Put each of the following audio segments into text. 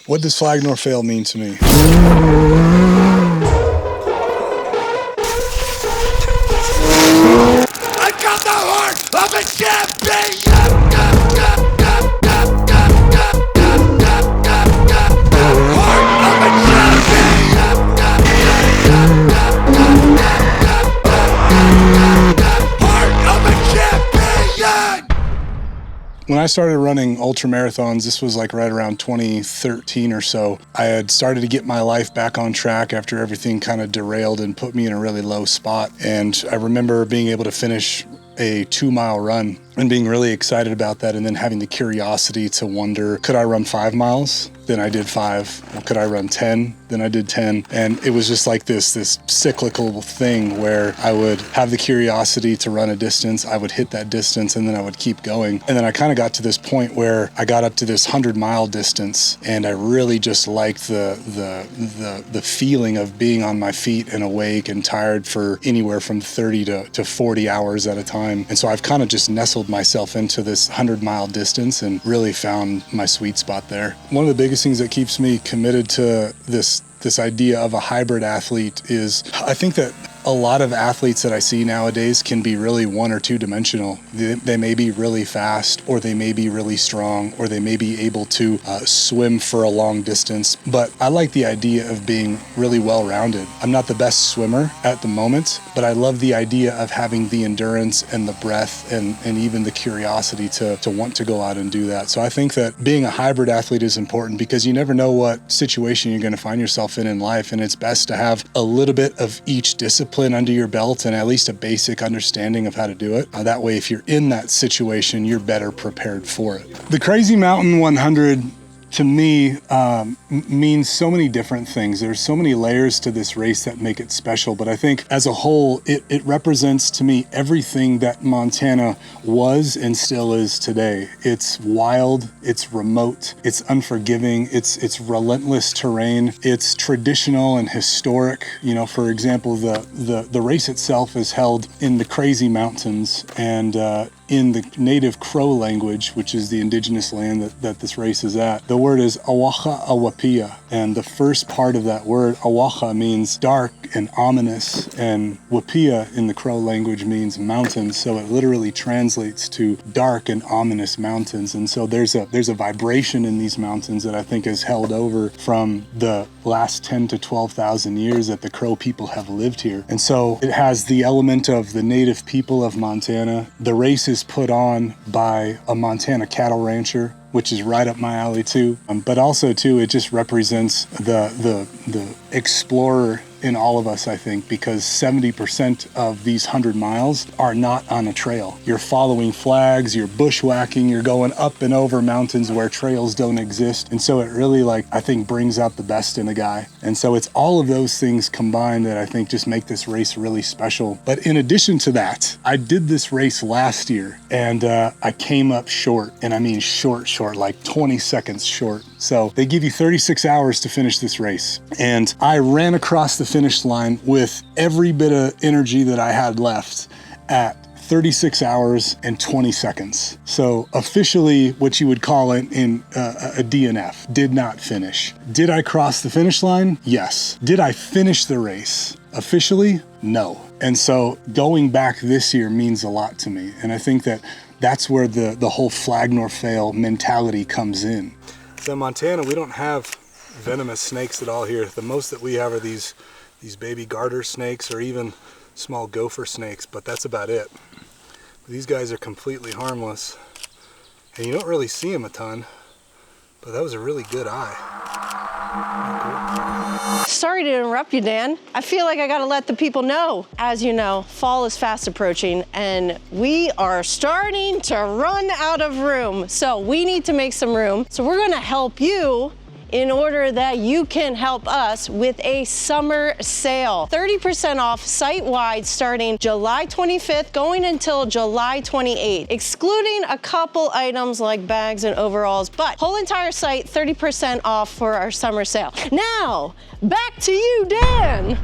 What does flag nor fail mean to me? I got the heart of a champion! When I started running ultramarathons, this was like right around 2013 or so. I had started to get my life back on track after everything kind of derailed and put me in a really low spot. And I remember being able to finish a 2-mile run and being really excited about that, and then having the curiosity to wonder, could I run 5 miles? Then I did 5. Well, could I run 10? Then I did 10. And it was just like this cyclical thing where I would have the curiosity to run a distance, I would hit that distance, and then I would keep going. And then I kind of got to this point where I got up to this 100-mile distance, and I really just liked the feeling of being on my feet and awake and tired for anywhere from 30 to 40 hours at a time. And so I've kind of just nestled myself into this 100-mile distance and really found my sweet spot there. One of the biggest things that keeps me committed to this idea of a hybrid athlete is I think that a lot of athletes that I see nowadays can be really 1 or 2 dimensional. They may be really fast, or they may be really strong, or they may be able to swim for a long distance. But I like the idea of being really well-rounded. I'm not the best swimmer at the moment, but I love the idea of having the endurance and the breath and even the curiosity to want to go out and do that. So I think that being a hybrid athlete is important because you never know what situation you're going to find yourself in life, and it's best to have a little bit of each discipline under your belt and at least a basic understanding of how to do it. That way, if you're in that situation, you're better prepared for it. The Crazy Mountain 100 to me means so many different things. There's so many layers to this race that make it special, but I think as a whole, it represents to me everything that Montana was and still is today. It's wild, it's remote, it's unforgiving, it's relentless terrain, it's traditional and historic. You know, for example, the race itself is held in the Crazy Mountains, and in the native Crow language, which is the indigenous land that this race is at. The word is Awacha Awapia, and the first part of that word, Awacha, means dark and ominous, and Wapia in the Crow language means mountains, so it literally translates to dark and ominous mountains. And so there's a vibration in these mountains that I think is held over from the last 10 to 12,000 years that the Crow people have lived here. And so it has the element of the native people of Montana. The race is put on by a Montana cattle rancher, which is right up my alley too. But also too, it just represents the explorer in all of us, I think, because 70% of these 100 miles are not on a trail. You're following flags, you're bushwhacking, you're going up and over mountains where trails don't exist. And so it really, I think, brings out the best in a guy. And so it's all of those things combined that I think just make this race really special. But in addition to that, I did this race last year, and I came up short, and I mean short, like 20 seconds short. So they give you 36 hours to finish this race. And I ran across the finish line with every bit of energy that I had left at 36 hours and 20 seconds. So officially what you would call it in a DNF, did not finish. Did I cross the finish line? Yes. Did I finish the race? Officially? No. And so going back this year means a lot to me. And I think that that's where the whole flag nor fail mentality comes in. So in Montana, we don't have venomous snakes at all here. The most that we have are these baby garter snakes or even small gopher snakes, but that's about it. These guys are completely harmless, and you don't really see them a ton, but that was a really good eye. Sorry to interrupt you, Dan. I feel like I gotta let the people know. As you know, fall is fast approaching, and we are starting to run out of room. So we need to make some room. So we're gonna help you in order that you can help us with a summer sale. 30% off site-wide starting July 25th, going until July 28th, excluding a couple items like bags and overalls, but whole entire site, 30% off for our summer sale. Now, back to you, Dan.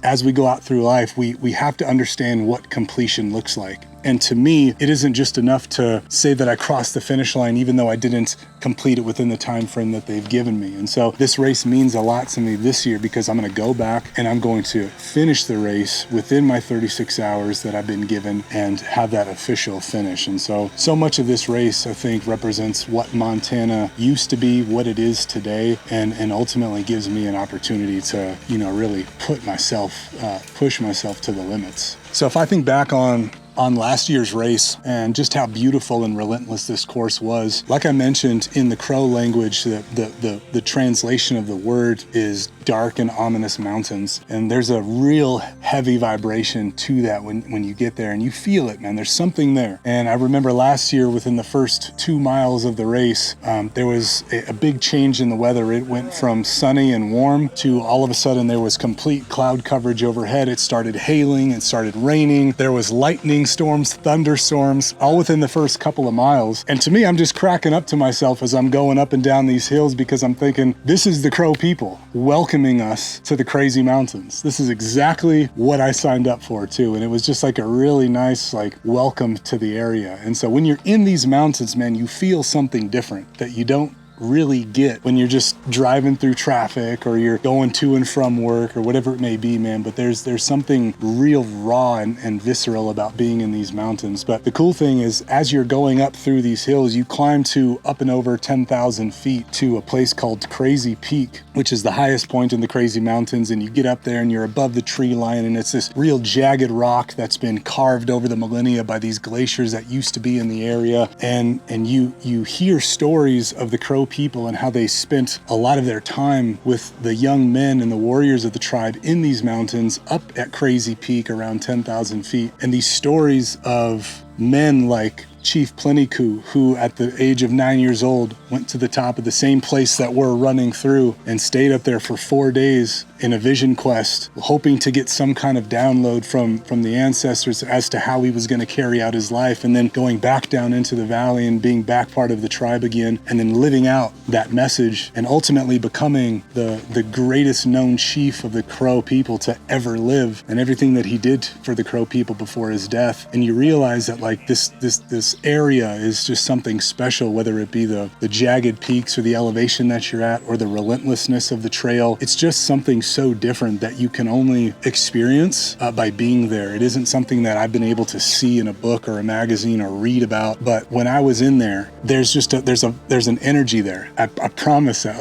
As we go out through life, we have to understand what completion looks like. And to me, it isn't just enough to say that I crossed the finish line, even though I didn't complete it within the time frame that they've given me. And so this race means a lot to me this year because I'm going to go back and I'm going to finish the race within my 36 hours that I've been given and have that official finish. And so much of this race, I think, represents what Montana used to be, what it is today, and ultimately gives me an opportunity to, really push myself to the limits. So if I think back on last year's race and just how beautiful and relentless this course was, like I mentioned, in the Crow language, the translation of the word is dark and ominous mountains. And there's a real heavy vibration to that when you get there and you feel it, man. There's something there. And I remember last year within the first 2 miles of the race, there was a big change in the weather. It went from sunny and warm to all of a sudden there was complete cloud coverage overhead. It started hailing, it started raining. There was lightning storms, thunderstorms, all within the first couple of miles. And to me, I'm just cracking up to myself as I'm going up and down these hills because I'm thinking, this is the Crow people welcoming us to the crazy mountains. This is exactly what I signed up for too. And it was just like a really nice, welcome to the area. And so when you're in these mountains, man, you feel something different that you don't really get when you're just driving through traffic or you're going to and from work or whatever it may be, man. But there's something real raw and visceral about being in these mountains. But the cool thing is, as you're going up through these hills, you climb to up and over 10,000 feet to a place called Crazy Peak, which is the highest point in the Crazy Mountains. And you get up there and you're above the tree line, and it's this real jagged rock that's been carved over the millennia by these glaciers that used to be in the area. And you hear stories of the Crow people and how they spent a lot of their time with the young men and the warriors of the tribe in these mountains up at Crazy Peak around 10,000 feet. And these stories of men like Chief Plentycoo, who at the age of 9 years old went to the top of the same place that we're running through and stayed up there for 4 days in a vision quest, hoping to get some kind of download from the ancestors as to how he was going to carry out his life, and then going back down into the valley and being back part of the tribe again, and then living out that message and ultimately becoming the greatest known chief of the Crow people to ever live, and everything that he did for the Crow people before his death. And you realize that this area is just something special, whether it be the jagged peaks or the elevation that you're at or the relentlessness of the trail. It's just something so different that you can only experience by being there. It isn't something that I've been able to see in a book or a magazine or read about. But when I was in there, there's just there's an energy there. I promise that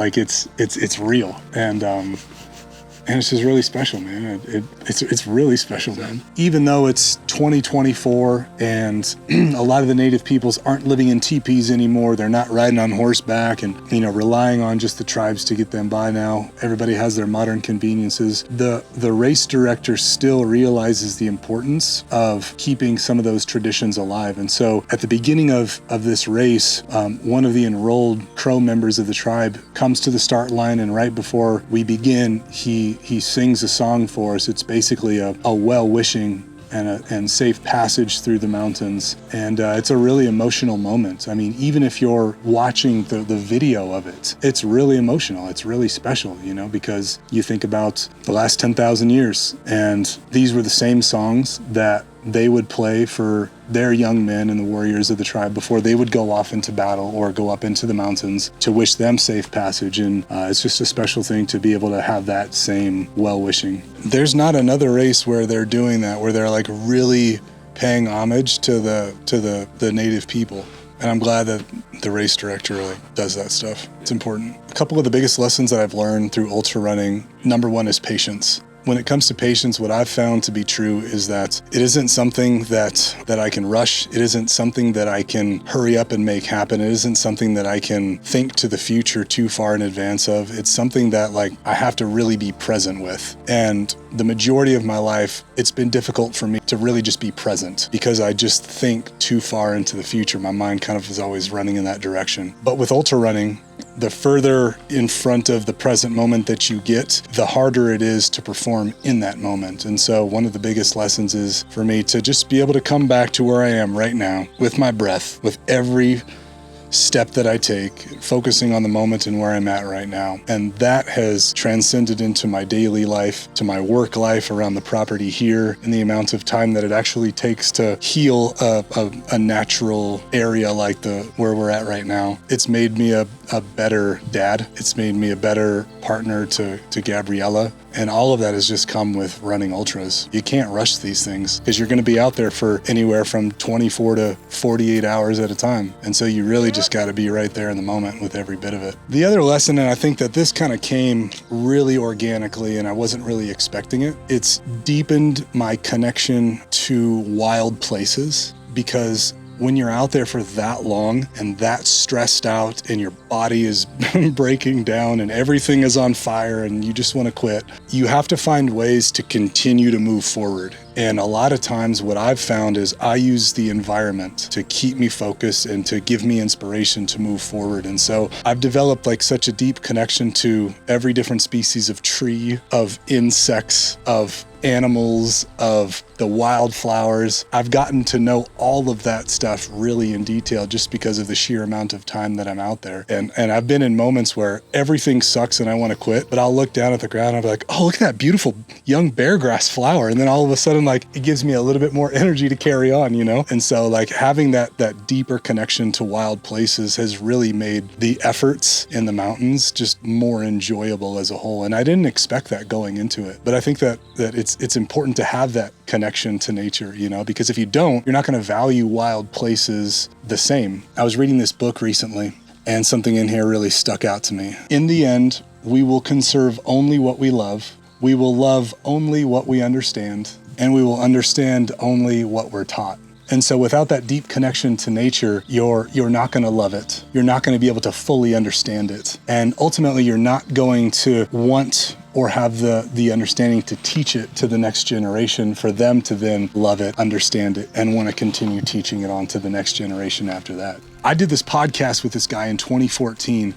it's real. And it's just really special, man. It's really special, man. Even though it's 2024 and a lot of the native peoples aren't living in teepees anymore, they're not riding on horseback and relying on just the tribes to get them by now. Everybody has their modern conveniences. The race director still realizes the importance of keeping some of those traditions alive. And so at the beginning of this race, one of the enrolled Crow members of the tribe comes to the start line, and right before we begin, he sings a song for us. It's basically a well-wishing and safe passage through the mountains. And it's a really emotional moment. I mean, even if you're watching the video of it, it's really emotional. It's really special, because you think about the last 10,000 years, and these were the same songs that they would play for their young men and the warriors of the tribe before they would go off into battle or go up into the mountains to wish them safe passage. And it's just a special thing to be able to have that same well-wishing. There's not another race where they're doing that, where they're really paying homage to the native people. And I'm glad that the race director really does that stuff. It's important. A couple of the biggest lessons that I've learned through ultra running, number one is patience. When it comes to patience, what I've found to be true is that it isn't something that I can rush. It isn't something that I can hurry up and make happen. It isn't something that I can think to the future too far in advance of. It's something that I have to really be present with. And the majority of my life, it's been difficult for me to really just be present because I just think too far into the future. My mind kind of is always running in that direction. But with ultra running, the further in front of the present moment that you get, the harder it is to perform in that moment. And so one of the biggest lessons is for me to just be able to come back to where I am right now with my breath, with every step that I take, focusing on the moment and where I'm at right now. And that has transcended into my daily life, to my work life around the property here, and the amount of time that it actually takes to heal a natural area like where we're at right now. It's made me a better dad. It's made me a better partner to Gabriella. And all of that has just come with running ultras. You can't rush these things because you're going to be out there for anywhere from 24 to 48 hours at a time. And so you really just got to be right there in the moment with every bit of it. The other lesson, and I think that this kind of came really organically and I wasn't really expecting it, it's deepened my connection to wild places, because when you're out there for that long and that stressed out and your body is breaking down and everything is on fire and you just want to quit, you have to find ways to continue to move forward. And a lot of times what I've found is I use the environment to keep me focused and to give me inspiration to move forward. And so I've developed like such a deep connection to every different species of tree, of insects, of animals, of the wildflowers. I've gotten to know all of that stuff really in detail just because of the sheer amount of time that I'm out there. And I've been in moments where everything sucks and I want to quit, but I'll look down at the ground and I'll be like, oh, look at that beautiful young beargrass flower. And then all of a sudden, like, it gives me a little bit more energy to carry on, you know? And so like having that deeper connection to wild places has really made the efforts in the mountains just more enjoyable as a whole. And I didn't expect that going into it, but I think that it's important to have that connection to nature, you know, because if you don't, you're not going to value wild places the same. I was reading this book recently and something in here really stuck out to me. In the end, we will conserve only what we love. We will love only what we understand, and we will understand only what we're taught. And so without that deep connection to nature, you're not going to love it. You're not going to be able to fully understand it. And ultimately, you're not going to want or have the understanding to teach it to the next generation for them to then love it, understand it, and want to continue teaching it on to the next generation after that. I did this podcast with this guy in 2014,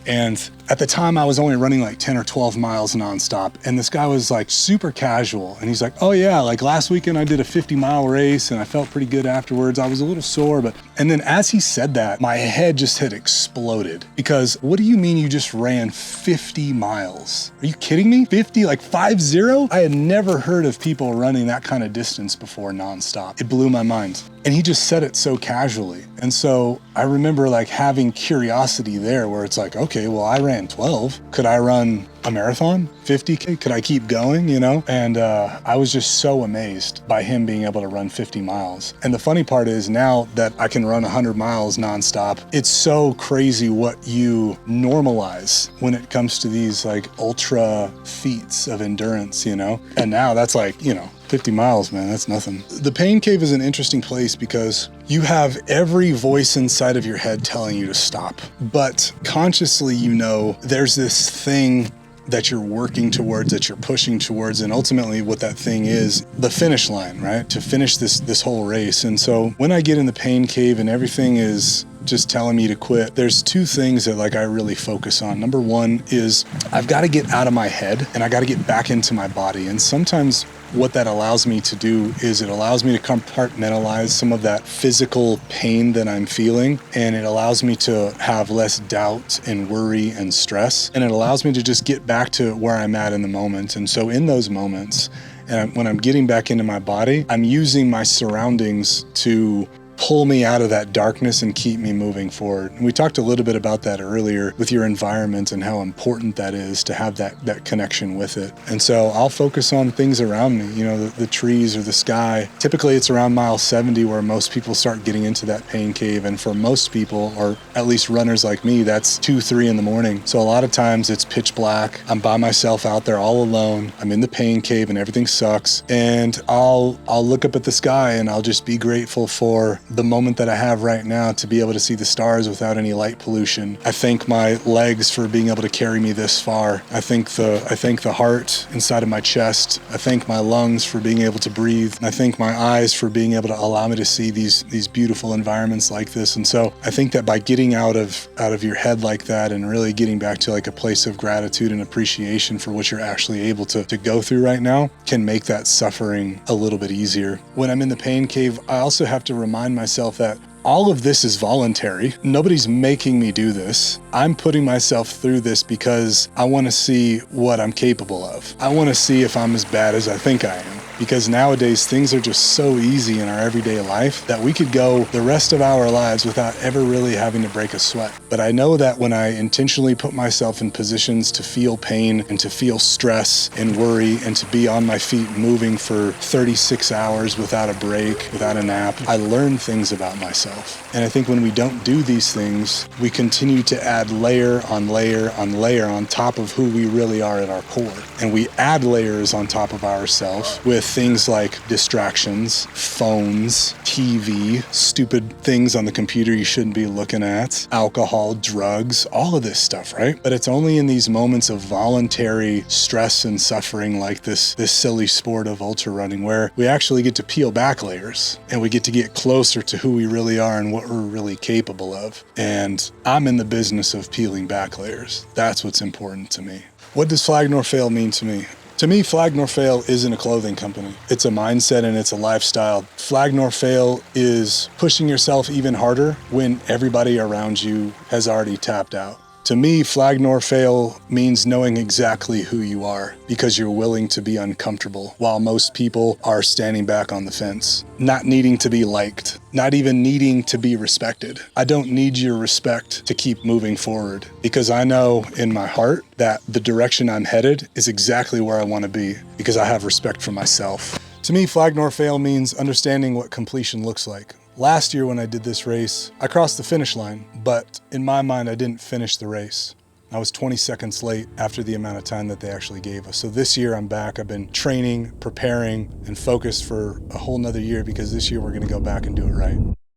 and at the time I was only running like 10 or 12 miles nonstop, and this guy was like super casual, and he's like, oh yeah, like last weekend I did a 50-mile race and I felt pretty good afterwards. I was a little sore, and then as he said that, my head just had exploded, because what do you mean you just ran 50 miles? Are you kidding me? 50, like 50? I had never heard of people running that kind of distance before nonstop. It blew my mind. And he just said it so casually. And so I remember like having curiosity there where it's like, okay, well, I ran 12. Could I run a marathon? 50K? Could I keep going, you know? And I was just so amazed by him being able to run 50 miles. And the funny part is now that I can run 100 miles nonstop, it's so crazy what you normalize when it comes to these like ultra feats of endurance, you know? And now that's like, you know, 50 miles, man, that's nothing. The pain cave is an interesting place because you have every voice inside of your head telling you to stop. But consciously, you know, there's this thing that you're working towards, that you're pushing towards, and ultimately what that thing is, the finish line, right? To finish this whole race. And so when I get in the pain cave and everything is just telling me to quit, there's two things that like I really focus on. Number one is I've got to get out of my head and I got to get back into my body. And sometimes what that allows me to do is it allows me to compartmentalize some of that physical pain that I'm feeling, and it allows me to have less doubt and worry and stress, and it allows me to just get back to where I'm at in the moment. And so in those moments, and when I'm getting back into my body, I'm using my surroundings to pull me out of that darkness and keep me moving forward. And we talked a little bit about that earlier with your environment and how important that is to have that connection with it. And so I'll focus on things around me, you know, the trees or the sky. Typically it's around mile 70 where most people start getting into that pain cave. And for most people, or at least runners like me, that's 2, 3 in the morning. So a lot of times it's pitch black. I'm by myself out there all alone. I'm in the pain cave and everything sucks. And I'll look up at the sky and I'll just be grateful for the moment that I have right now to be able to see the stars without any light pollution. I thank my legs for being able to carry me this far. I thank the heart inside of my chest. I thank my lungs for being able to breathe. And I thank my eyes for being able to allow me to see these beautiful environments like this. And so I think that by getting out of your head like that and really getting back to like a place of gratitude and appreciation for what you're actually able to go through right now can make that suffering a little bit easier. When I'm in the pain cave, I also have to remind myself that all of this is voluntary. Nobody's making me do this. I'm putting myself through this because I want to see what I'm capable of. I want to see if I'm as bad as I think I am. Because nowadays things are just so easy in our everyday life that we could go the rest of our lives without ever really having to break a sweat. But I know that when I intentionally put myself in positions to feel pain and to feel stress and worry and to be on my feet moving for 36 hours without a break, without a nap, I learn things about myself. And I think when we don't do these things, we continue to add layer on layer on layer on top of who we really are at our core. And we add layers on top of ourselves with things like distractions, phones, TV, stupid things on the computer you shouldn't be looking at, alcohol, drugs, all of this stuff, right? But it's only in these moments of voluntary stress and suffering like this silly sport of ultra running where we actually get to peel back layers and we get to get closer to who we really are and what we're really capable of. And I'm in the business of peeling back layers. That's what's important to me. What does Flag Nor Fail mean to me? To me, Flag Nor Fail isn't a clothing company. It's a mindset and it's a lifestyle. Flag Nor Fail is pushing yourself even harder when everybody around you has already tapped out. To me, Flag Nor Fail means knowing exactly who you are because you're willing to be uncomfortable while most people are standing back on the fence, not needing to be liked, not even needing to be respected. I don't need your respect to keep moving forward because I know in my heart that the direction I'm headed is exactly where I want to be because I have respect for myself. To me, Flag Nor Fail means understanding what completion looks like. Last year when I did this race, I crossed the finish line, but in my mind, I didn't finish the race. I was 20 seconds late after the amount of time that they actually gave us. So this year I'm back. I've been training, preparing, and focused for a whole nother year because this year we're gonna go back and do it right.